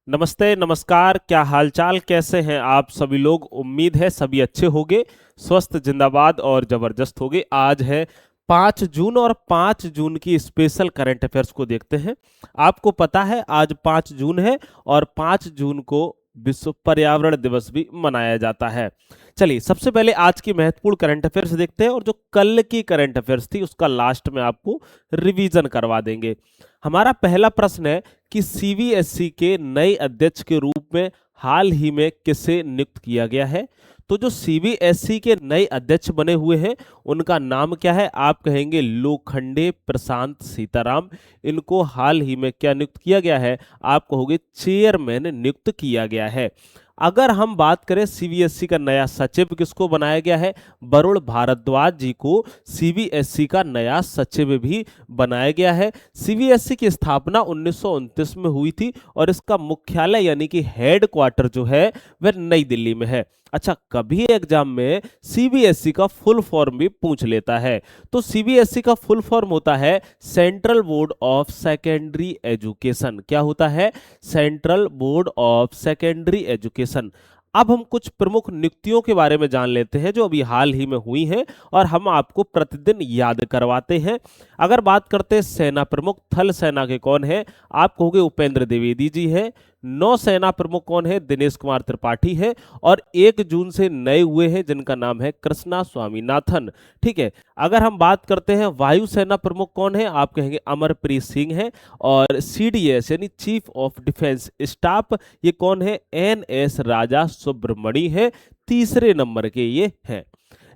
नमस्ते, नमस्कार। क्या हालचाल, कैसे हैं आप सभी लोग? उम्मीद है सभी अच्छे होंगे, स्वस्थ, जिंदाबाद और जबरदस्त होंगे। आज है 5 जून और 5 जून की स्पेशल करंट अफेयर्स को देखते हैं। आपको पता है आज 5 जून है और 5 जून को विश्व पर्यावरण दिवस भी मनाया जाता है। चलिए, सबसे पहले आज की महत्वपूर्ण करंट अफेयर्स देखते हैं और जो कल की करंट अफेयर्स थी उसका लास्ट में आपको रिवीजन करवा देंगे। हमारा पहला प्रश्न है कि सीबीएसई के नए अध्यक्ष के रूप में हाल ही में किसे नियुक्त किया गया है? तो जो सीबीएसई के नए अध्यक्ष बने हुए हैं उनका नाम क्या है? आप कहेंगे लोखंडे प्रशांत सीताराम। इनको हाल ही में क्या नियुक्त किया गया है? आप कहोगे चेयरमैन नियुक्त किया गया है। अगर हम बात करें सीबीएसई का नया सचिव किसको बनाया गया है? वरुण भारद्वाज जी को सीबीएसई का नया सचिव भी बनाया गया है। सीबीएसई की स्थापना 1929 में हुई थी और इसका मुख्यालय यानी कि हेड क्वार्टर जो है वह नई दिल्ली में है। अच्छा, कभी एग्जाम में सीबीएसई का फुल फॉर्म भी पूछ लेता है। तो सीबीएसई का फुल फॉर्म होता है central board of secondary education. क्या होता है? Central board of secondary education. अब हम कुछ प्रमुख नियुक्तियों के बारे में जान लेते हैं जो अभी हाल ही में हुई हैं और हम आपको प्रतिदिन याद करवाते हैं। अगर बात करते हैं सेना प्रमुख, थल सेना के कौन है? आप कहोगे उपेंद्र द्विवेदी जी है। नौसेना प्रमुख कौन है? दिनेश कुमार त्रिपाठी है। और 1 जून से नए हुए हैं जिनका नाम है कृष्णा स्वामीनाथन। ठीक है। अगर हम बात करते हैं वायुसेना प्रमुख कौन है? आप कहेंगे अमरप्रीत सिंह है। और सीडीएस यानी चीफ ऑफ डिफेंस स्टाफ, ये कौन है? एन एस राजा सुब्रमणी है। तीसरे नंबर के ये हैं।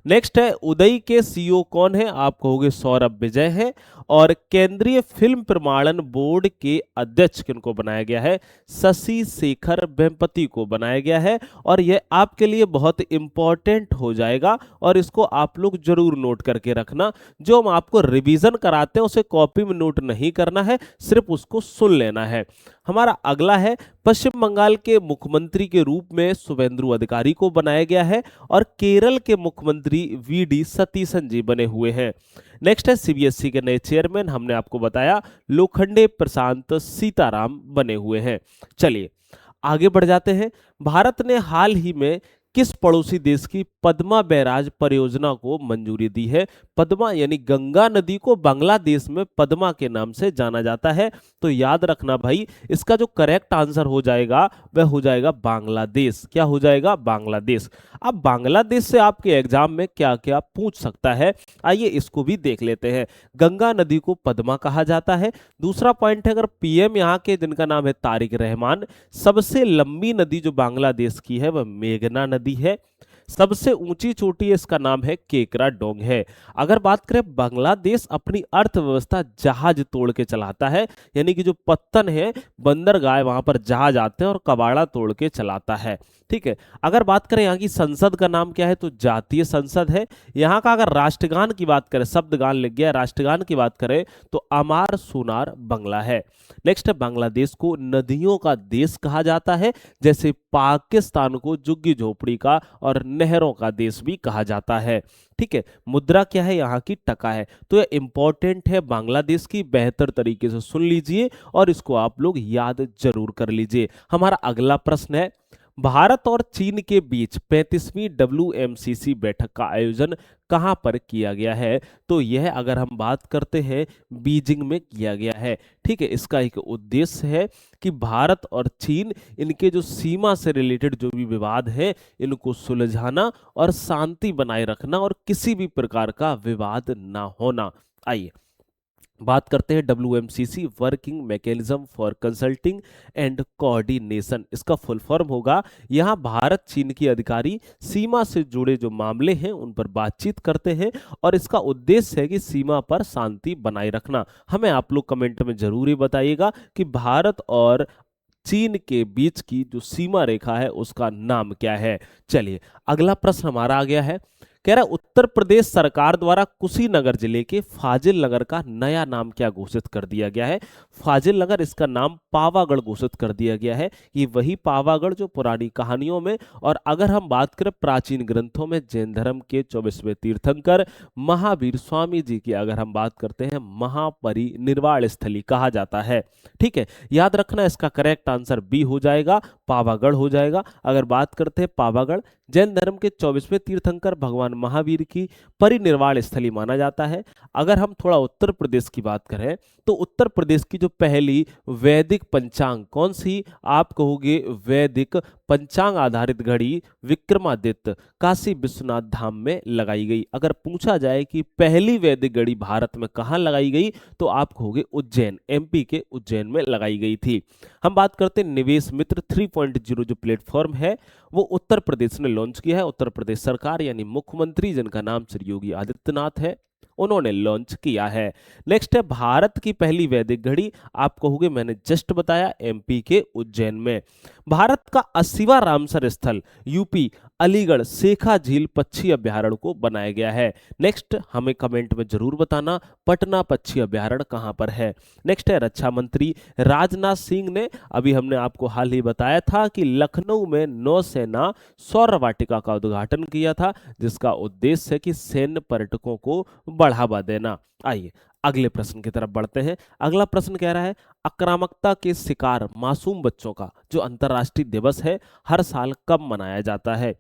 नेक्स्ट है उदय के सीईओ कौन है? आप कहोगे सौरभ विजय है। और केंद्रीय फिल्म प्रमाणन बोर्ड के अध्यक्ष किनको बनाया गया है? शशि शेखर वेम्पति को बनाया गया है। और यह आपके लिए बहुत इंपॉर्टेंट हो जाएगा और इसको आप लोग जरूर नोट करके रखना। जो हम आपको रिवीजन कराते हैं उसे कॉपी में नोट नहीं करना है, सिर्फ उसको सुन लेना है। हमारा अगला है पश्चिम बंगाल के मुख्यमंत्री के रूप में शुभेंदु अधिकारी को बनाया गया है और केरल के मुख्यमंत्री वीडी सतीशन जी बने हुए हैं। नेक्स्ट है सीबीएसई के नए चेयरमैन, हमने आपको बताया लोखंडे प्रशांत सीताराम बने हुए हैं। चलिए आगे बढ़ जाते हैं। भारत ने हाल ही में किस पड़ोसी देश की पद्मा बैराज परियोजना को मंजूरी दी है? पद्मा यानी गंगा नदी को बांग्लादेश में पद्मा के नाम से जाना जाता है। तो याद रखना भाई, इसका जो करेक्ट आंसर हो जाएगा वह हो जाएगा बांग्लादेश। क्या हो जाएगा? बांग्लादेश। अब बांग्लादेश से आपके एग्जाम में क्या क्या पूछ सकता है, आइए इसको भी देख लेते हैं। गंगा नदी को पद्मा कहा जाता है। दूसरा पॉइंट है, अगर पीएम यहाँ के जिनका नाम है तारिक रहमान, सबसे लंबी नदी जो बांग्लादेश की है वह मेघना नदी है। सबसे ऊंची चोटी है, इसका नाम है केकरा डोंग है। अगर बात करें, बांग्लादेश अपनी अर्थव्यवस्था जहाज तोड़ के चलाता है, यानी कि जो पत्तन है बंदरगाह वहां पर जहाज आते हैं और कबाड़ा तोड़ के चलाता है। ठीक है। अगर बात करें यहाँ की संसद का नाम क्या है, तो जातीय संसद है। यहाँ का अगर राष्ट्रगान की बात करें, शब्दगान लिख गया, राष्ट्रगान की बात करें तो अमार सोनार बंगला है। नेक्स्ट है, बांग्लादेश को नदियों का देश कहा जाता है, जैसे पाकिस्तान को झुग्गी झोपड़ी का और नहरों का देश भी कहा जाता है। ठीक है। मुद्रा क्या है? यहाँ की टका है। तो यह इंपॉर्टेंट है बांग्लादेश की, बेहतर तरीके से सुन लीजिए और इसको आप लोग याद जरूर कर लीजिए। हमारा अगला प्रश्न है, भारत और चीन के बीच 35वीं WMCC बैठक का आयोजन कहां पर किया गया है? तो यह अगर हम बात करते हैं बीजिंग में किया गया है। ठीक है। इसका एक उद्देश्य है कि भारत और चीन इनके जो सीमा से रिलेटेड जो भी विवाद है इनको सुलझाना और शांति बनाए रखना और किसी भी प्रकार का विवाद ना होना। आइए बात करते हैं WMCC, working mechanism for consulting and coordination. इसका फुल फॉर्म होगा, यहाँ भारत चीन के अधिकारी सीमा से जुड़े जो मामले हैं उन पर बातचीत करते हैं और इसका उद्देश्य है कि सीमा पर शांति बनाए रखना। हमें आप लोग कमेंट में जरूर ही बताइएगा कि भारत और चीन के बीच की जो सीमा रेखा है उसका नाम क्या है। चलिए अगला प्रश्न हमारा आ गया है, कह रहा है उत्तर प्रदेश सरकार द्वारा कुशीनगर जिले के फाजिल नगर का नया नाम क्या घोषित कर दिया गया है? फाजिल नगर, इसका नाम पावागढ़ घोषित कर दिया गया है। ये वही पावागढ़ जो पुरानी कहानियों में और अगर हम बात करें प्राचीन ग्रंथों में जैन धर्म के 24वें तीर्थंकर महावीर स्वामी जी की अगर हम बात करते हैं महापरिनिर्वाण स्थली कहा जाता है। ठीक है, याद रखना इसका करेक्ट आंसर बी हो जाएगा, पावागढ़ हो जाएगा। अगर बात करते हैं पावागढ़ जैन धर्म के 24वें तीर्थंकर भगवान महावीर की परिनिर्वाण स्थली माना जाता है। अगर हम थोड़ा उत्तर प्रदेश की बात करें तो उत्तर प्रदेश की जो पहली वैदिक पंचांग कौन सी? आप कहोगे वैदिक पंचांग आधारित घड़ी विक्रमादित्य काशी विश्वनाथ धाम में लगाई गई। अगर पूछा जाए कि पहली वैदिक घड़ी भारत में कहाँ लगाई गई तो आप कहोगे उज्जैन, एमपी के उज्जैन में लगाई गई थी। हम बात करते हैं निवेश मित्र 3.0 जो प्लेटफॉर्म है वो उत्तर प्रदेश ने लॉन्च किया है। उत्तर प्रदेश सरकार यानी मुख्यमंत्री जिनका नाम श्री योगी आदित्यनाथ है उन्होंने लॉन्च किया है। नेक्स्ट है भारत की पहली वैदिक घड़ी, आप कहोगे मैंने जस्ट बताया एमपी के उज्जैन में। भारत का 80वां रामसर स्थल यूपी अलीगढ़ सेखा झील पक्षी अभ्यारण्य को बनाया गया है। नेक्स्ट हमें कमेंट में जरूर बताना पटना पक्षी अभ्यारण्य कहां पर है। नेक्स्ट है रक्षा मंत्री राजनाथ सिंह ने अभी हमने आपको हाल ही बताया था कि लखनऊ में नौसेना सौर वाटिका का उद्घाटन किया था जिसका उद्देश्य है कि सैन्य पर्यटकों को बढ़ावा देना। आइए अगले प्रश्न की तरफ बढ़ते हैं। अगला प्रश्न कह रहा है आक्रामकता के शिकार मासूम बच्चों का जो अंतर्राष्ट्रीय दिवस है हर साल कब मनाया जाता है?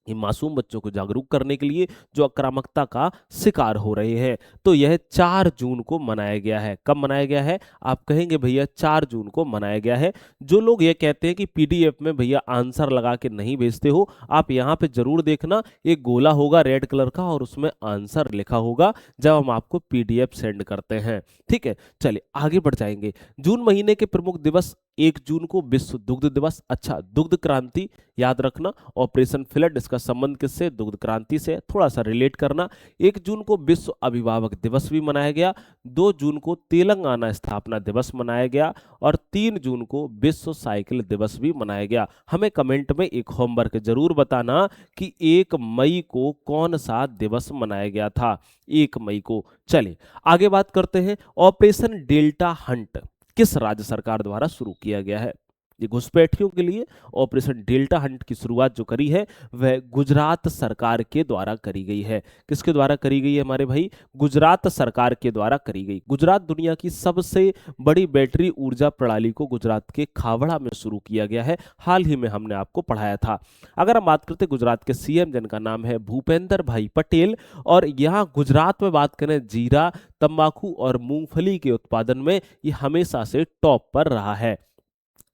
ये मासूम बच्चों को जागरूक करने के लिए जो आक्रामकता का शिकार हो रहे हैं तो यह 4 जून को मनाया गया है। कब मनाया गया है? आप कहेंगे भैया 4 जून को मनाया गया है। जो लोग ये कहते हैं कि पीडीएफ में भैया आंसर लगा के नहीं भेजते हो, आप यहाँ पे जरूर देखना एक गोला होगा रेड कलर का और उसमें आंसर लिखा होगा जब हम आपको पीडीएफ सेंड करते हैं। ठीक है, चलिए आगे बढ़ जाएंगे। जून महीने के प्रमुख दिवस 1 जून को विश्व दुग्ध दिवस। अच्छा, दुग्ध क्रांति याद रखना, ऑपरेशन फ्लड इसका संबंध किससे? दुग्ध क्रांति से, थोड़ा सा रिलेट करना। 1 जून को विश्व अभिभावक दिवस भी मनाया गया। 2 जून को तेलंगाना स्थापना दिवस मनाया गया और 3 जून को विश्व साइकिल दिवस भी मनाया गया। हमें कमेंट में एक होमवर्क जरूर बताना कि 1 मई को कौन सा दिवस मनाया गया था। 1 मई को। चलिए आगे बात करते हैं। ऑपरेशन डेल्टा हंट किस राज्य सरकार द्वारा शुरू किया गया है? ये घुसपैठियों के लिए ऑपरेशन डेल्टा हंट की शुरुआत जो करी है वह गुजरात सरकार के द्वारा करी गई है। किसके द्वारा करी गई है हमारे भाई? गुजरात सरकार के द्वारा करी गई। गुजरात दुनिया की सबसे बड़ी बैटरी ऊर्जा प्रणाली को गुजरात के खावड़ा में शुरू किया गया है। हाल ही में हमने आपको पढ़ाया था। अगर हम बात करते गुजरात के सीएम जिनका नाम है भूपेंद्र भाई पटेल और यहाँ गुजरात में बात करें जीरा तंबाकू और मूंगफली के उत्पादन में ये हमेशा से टॉप पर रहा है।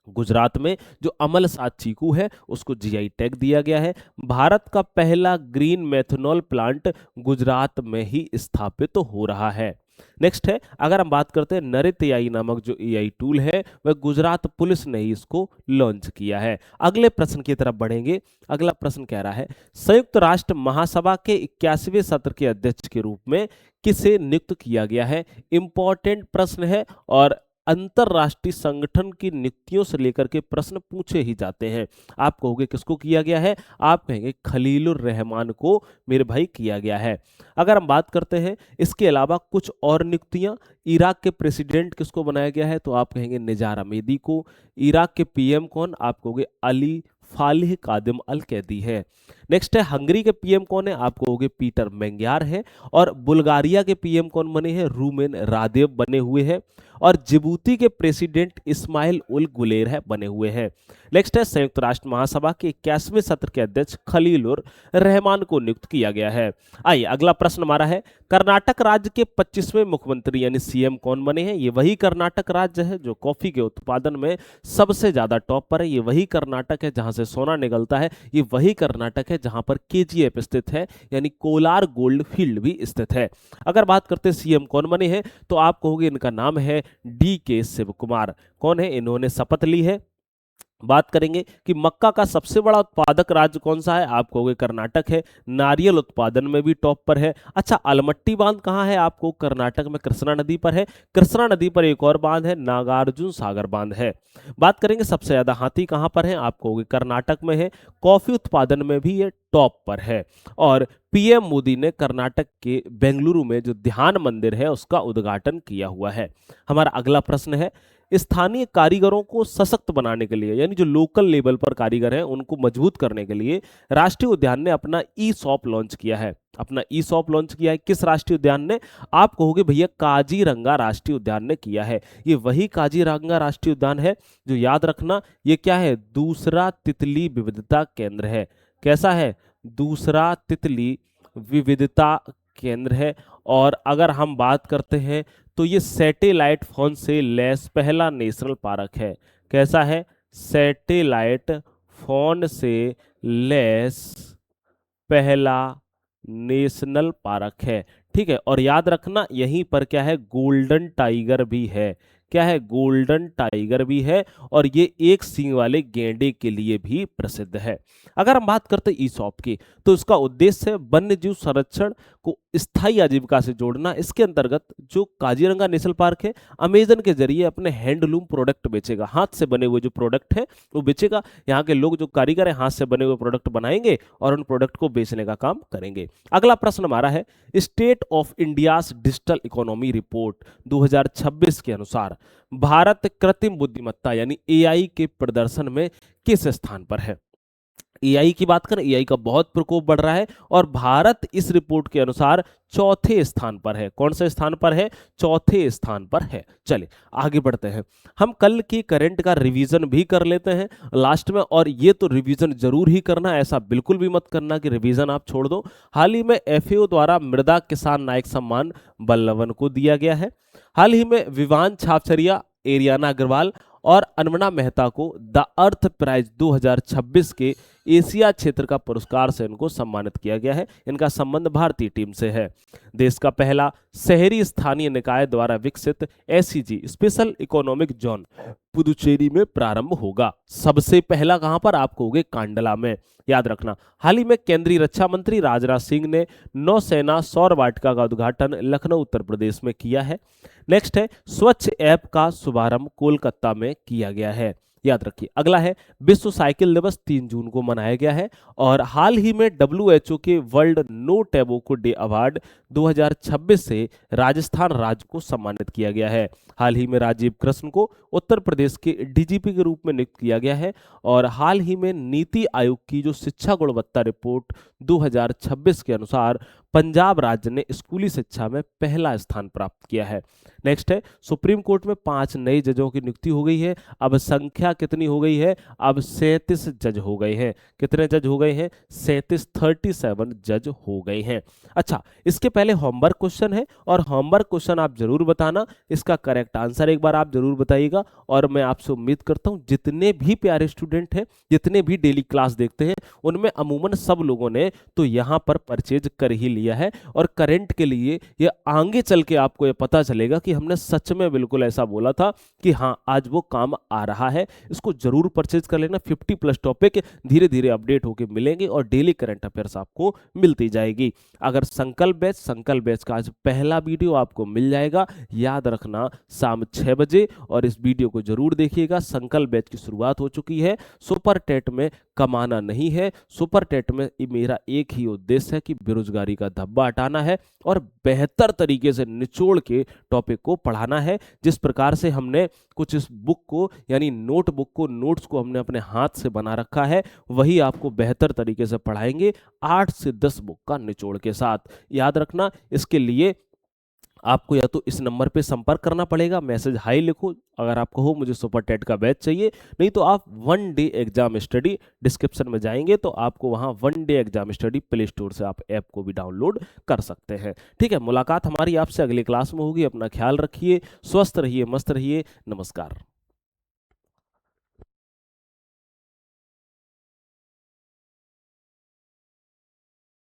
गुजरात में जो अमल सात चीकू है उसको जीआई टैग दिया गया है। भारत का पहला ग्रीन मेथनॉल प्लांट गुजरात में ही स्थापित हो रहा है। नेक्स्ट है अगर हम बात करते हैं नरित एआई नामक जो एआई टूल है वह गुजरात पुलिस ने ही इसको लॉन्च किया है। अगले प्रश्न की तरफ बढ़ेंगे। अगला प्रश्न कह रहा है संयुक्त राष्ट्र महासभा के 81वें सत्र के अध्यक्ष के रूप में किसे नियुक्त किया गया है? इंपॉर्टेंट प्रश्न है और अंतरराष्ट्रीय संगठन की नियुक्तियों से लेकर के प्रश्न पूछे ही जाते हैं। आप कहोगे किसको किया गया है? आप कहेंगे खलीलुर रहमान को मेरे भाई किया गया है। अगर हम बात करते हैं इसके अलावा कुछ और नियुक्तियां, इराक के प्रेसिडेंट किसको बनाया गया है? तो आप कहेंगे निजार अमेदी को। इराक के पीएम कौन? आप कहोगे अली फालिह कादिम अल कैदी है। नेक्स्ट है हंगरी के पीएम कौन है? आप कहोगे पीटर मेंग्यार है। और बुल्गारिया के पीएम कौन बने हैं? रूमेन रादेव बने हुए हैं। और जिबूती के प्रेसिडेंट इस्माइल उल गुलेर है बने हुए हैं। नेक्स्ट है संयुक्त राष्ट्र महासभा के 81वें सत्र के अध्यक्ष खलीलुर रहमान को नियुक्त किया गया है। आइए अगला प्रश्न हमारा है कर्नाटक राज्य के 25वें मुख्यमंत्री यानी सीएम कौन बने हैं? ये वही कर्नाटक राज्य है जो कॉफी के उत्पादन में सबसे ज्यादा टॉप पर है। ये वही कर्नाटक है जहां से सोना निकलता है। ये वही कर्नाटक है जहां पर केजीएफ स्थित है यानी कोलार गोल्ड फील्ड भी स्थित है। अगर बात करते हैं सीएम कौन बने हैं तो आप कहोगे इनका नाम है डी के शिव कुमार। कौन है? इन्होंने शपथ ली है बात करेंगे कि मक्का का सबसे बड़ा उत्पादक राज्य कौन सा है, आप कहोगे कर्नाटक है। नारियल उत्पादन में भी टॉप पर है। अच्छा, अलमट्टी बांध कहाँ है, आपको कर्नाटक में कृष्णा नदी पर है। कृष्णा नदी पर एक और बांध है, नागार्जुन सागर बांध है। बात करेंगे सबसे ज्यादा हाथी कहाँ पर है, आप कहोगे कर्नाटक में है। कॉफी उत्पादन में भी ये टॉप पर है। और पीएम मोदी ने कर्नाटक के बेंगलुरु में जो ध्यान मंदिर है उसका उद्घाटन किया हुआ है। हमारा अगला प्रश्न है, स्थानीय कारीगरों को सशक्त बनाने के लिए, यानी जो लोकल लेवल पर कारीगर हैं उनको मजबूत करने के लिए राष्ट्रीय उद्यान ने अपना ई शॉप लॉन्च किया है। अपना ई शॉप लॉन्च किया है किस राष्ट्रीय उद्यान ने, आप कहोगे भैया काजीरंगा राष्ट्रीय उद्यान ने किया है। ये वही काजीरंगा राष्ट्रीय उद्यान है जो, याद रखना, ये क्या है, दूसरा तितली विविधता केंद्र है। कैसा है, दूसरा तितली विविधता केंद्र है। और अगर हम बात करते हैं तो ये सैटेलाइट फोन से लैस पहला नेशनल पार्क है। कैसा है, सैटेलाइट फोन से लैस पहला नेशनल पार्क है। ठीक है, और याद रखना यहीं पर क्या है, गोल्डन टाइगर भी है। क्या है, गोल्डन टाइगर भी है। और ये एक सींग वाले गेंडे के लिए भी प्रसिद्ध है। अगर हम बात करते हैं ईसॉप की, तो इसका उद्देश्य है वन्य जीव संरक्षण को स्थायी आजीविका से जोड़ना। इसके अंतर्गत जो काजीरंगा नेशनल पार्क है अमेजन के जरिए अपने हैंडलूम प्रोडक्ट बेचेगा, हाथ से बने हुए जो प्रोडक्ट है वो बेचेगा। यहाँ के लोग जो कारीगर है हाथ से बने हुए प्रोडक्ट बनाएंगे और उन प्रोडक्ट को बेचने का काम करेंगे। अगला प्रश्न हमारा है, state of India's digital economy report 2026 के अनुसार भारत कृत्रिम बुद्धिमत्ता यानी एआई के प्रदर्शन में किस स्थान पर है। एआई की बात करें, एआई का बहुत प्रकोप बढ़ रहा है और भारत इस रिपोर्ट के अनुसार चौथे स्थान पर है। कौन से स्थान पर है, चौथे स्थान पर है। चलिए आगे बढ़ते हैं, हम कल की करंट का रिवीजन भी कर लेते हैं लास्ट में। और ये तो रिवीजन जरूर ही करना, ऐसा बिल्कुल भी मत करना कि रिवीजन आप छोड़ दो। हाल ही में एफएओ द्वारा मृदा किसान नायक सम्मान बल्लवन को दिया गया है। हाल ही में विवान छापचरिया, एरियाना अग्रवाल और अनमना मेहता को द अर्थ प्राइज 2026 के एशिया क्षेत्र का पुरस्कार से इनको सम्मानित किया गया है। इनका संबंध भारतीय टीम से है। देश का पहला शहरी स्थानीय निकाय द्वारा विकसित SEG special economic zone Puducherry में प्रारंभ होगा। सबसे पहला कहां पर, आप कहोगे कांडला में। याद रखना, हाल ही में केंद्रीय रक्षा मंत्री राजनाथ सिंह ने नौसेना सौर वाटिका का उद्घाटन लखनऊ उत्तर प्रदेश में किया है। नेक्स्ट है, स्वच्छ ऐप का शुभारंभ कोलकाता में किया गया है। याद रखिए। अगला है, विश्व साइकिल दिवस 3 जून को मनाया गया है। और हाल ही में डब्ल्यूएचओ के वर्ल्ड नो टैबोको डे अवार्ड 2026 से राजस्थान राज्य को सम्मानित किया गया है। हाल ही में राजीव कृष्ण को उत्तर प्रदेश के डीजीपी के रूप में नियुक्त किया गया है। और हाल ही में नीति आयोग की जो शिक्षा गुणवत्ता रिपोर्ट 2026 के अनुसार पंजाब राज्य ने स्कूली शिक्षा में पहला स्थान प्राप्त किया है। नेक्स्ट है, सुप्रीम कोर्ट में 5 नए जजों की नियुक्ति हो गई है। अब संख्या कितनी हो गई है, अब 37 जज हो गए हैं। कितने जज हो गए हैं, 37 जज हो गए हैं। अच्छा, इसके पहले होमवर्क क्वेश्चन है और होमवर्क क्वेश्चन आप जरूर बताना, इसका करेक्ट आंसर एक बार आप जरूर बताइएगा। और मैं आपसे उम्मीद करता हूं जितने भी प्यारे स्टूडेंट हैं, जितने भी डेली क्लास देखते हैं, उनमें अमूमन सब लोगों ने तो यहां पर परचेज कर ही लिया है। और करंट के लिए ये आगे चल के आपको ये पता चलेगा कि हमने सच में बिल्कुल ऐसा बोला था कि हाँ आज वो काम आ रहा है। इसको जरूर परचेज कर लेना। 50+ टॉपिक धीरे धीरे अपडेट होके मिलेंगे और डेली करंट अफेयर्स आपको मिलती जाएगी। अगर संकल्प बैच का आज पहला वीडियो आपको मिल जाएगा, याद रखना शाम 6 बजे, और इस वीडियो को जरूर देखिएगा। संकल्प बैच की शुरुआत हो चुकी है। सुपर टेट में कमाना नहीं है, सुपर टेट में मेरा एक ही उद्देश्य है कि बेरोजगारी का धब्बा हटाना है और बेहतर तरीके से निचोड़ के टॉपिक को पढ़ाना है। जिस प्रकार से हमने कुछ इस बुक को यानी नोटबुक को, नोट्स को हमने अपने हाथ से बना रखा है, वही आपको बेहतर तरीके से पढ़ाएंगे 8 से 10 बुक का निचोड़ के साथ। याद रखना, इसके लिए आपको या तो इस नंबर पे संपर्क करना पड़ेगा, मैसेज हाई लिखो अगर आपको हो मुझे सुपर टेट का बैच चाहिए, नहीं तो आप 1 डे एग्जाम स्टडी डिस्क्रिप्शन में जाएंगे तो आपको वहां 1 day exam study play store से आप ऐप को भी डाउनलोड कर सकते हैं। ठीक है, मुलाकात हमारी आपसे अगली क्लास में होगी। अपना ख्याल रखिए, स्वस्थ रहिए, मस्त रहिए। नमस्कार।